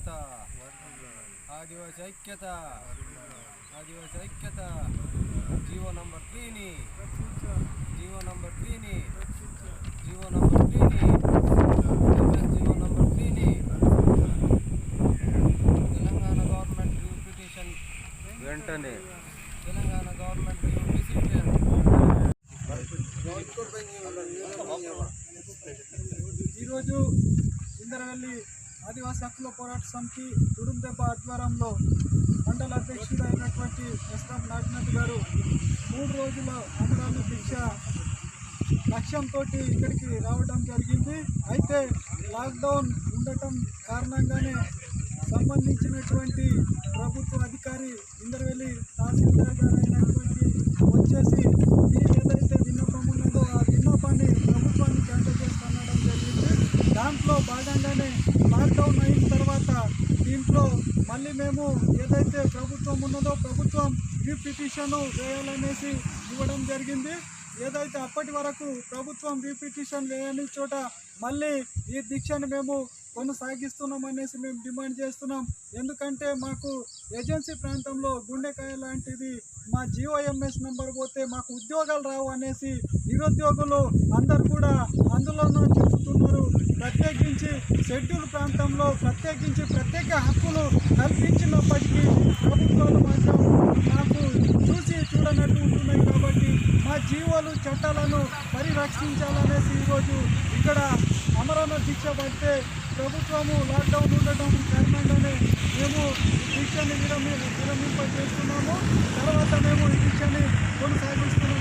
ఐక్యత ఆదివాసి ఐక్యత ఆదివాసి ఐక్యత జీవో నంబర్ 3ని జీవో నంబర్ 3ని జీవో నంబర్ 3ని జీవో నంబర్ 3ని తెలంగాణ గవర్నమెంట్ రివ్యూ పిటిషన్ వెంటనే తెలంగాణ గవర్నమెంట్ రివ్యూ పిటిషన్ ఈరోజు ఇందరవెల్లి ఆదివాసీ హక్కుల పోరాట సమితి తుడుందెబ్బ ఆధ్వర్యంలో మండల అధ్యక్షుడైనటువంటి ఎస్ఎం నాగనాథ్ గారు 3 రోజుల అమరణ దీక్ష లక్ష్యంతో ఇక్కడికి రావడం జరిగింది. అయితే లాక్డౌన్ ఉండటం కారణంగానే సంబంధించినటువంటి ప్రభుత్వ అధికారి ఇందరవెల్లి తహసీల్దార్ గారు అయినటువంటి వచ్చేసి ఏదైతే విన్నపం ఉన్నదో ఆ విన్నపాన్ని ప్రభుత్వానికి అందజేస్తుండడం జరిగింది. దాంట్లో భాగంగానే లాక్డౌన్ అయిన తర్వాత దీంట్లో మళ్ళీ మేము ఏదైతే ప్రభుత్వం ఉన్నదో ప్రభుత్వం రివ్యూ పిటిషన్ వేయాలనేసి ఇవ్వడం జరిగింది. ఏదైతే అప్పటి వరకు ప్రభుత్వం రివ్యూ పిటిషన్ వేయని చోట మళ్ళీ ఈ దీక్షను మేము కొనసాగిస్తున్నామనేసి మేము డిమాండ్ చేస్తున్నాం. ఎందుకంటే మాకు ఏజెన్సీ ప్రాంతంలో గుండెకాయ లాంటిది మా GOMS నెంబర్ పోతే మాకు ఉద్యోగాలు రావు అనేసి నిరుద్యోగులు అందరు కూడా ఆందోళన చెందుతున్నారు. ప్రత్యేకించి షెడ్యూల్ ప్రాంతంలో ప్రత్యేక హక్కులు కల్పించినప్పటికీ ప్రభుత్వాలు మాత్రం మాకు చూడనట్టు ఉంటున్నాయి. కాబట్టి మా జీవోలు చట్టాలను పరిరక్షించాలనేసి ఈరోజు ఇక్కడ అమరణ దీక్ష పడితే ప్రభుత్వము లాక్డౌన్ ఉండటం కారణంగానే మేము ఈ దీక్షని విరమింపజేస్తున్నాము. తర్వాత మేము ఈ దీక్షని కొనసాగిస్తున్నాము.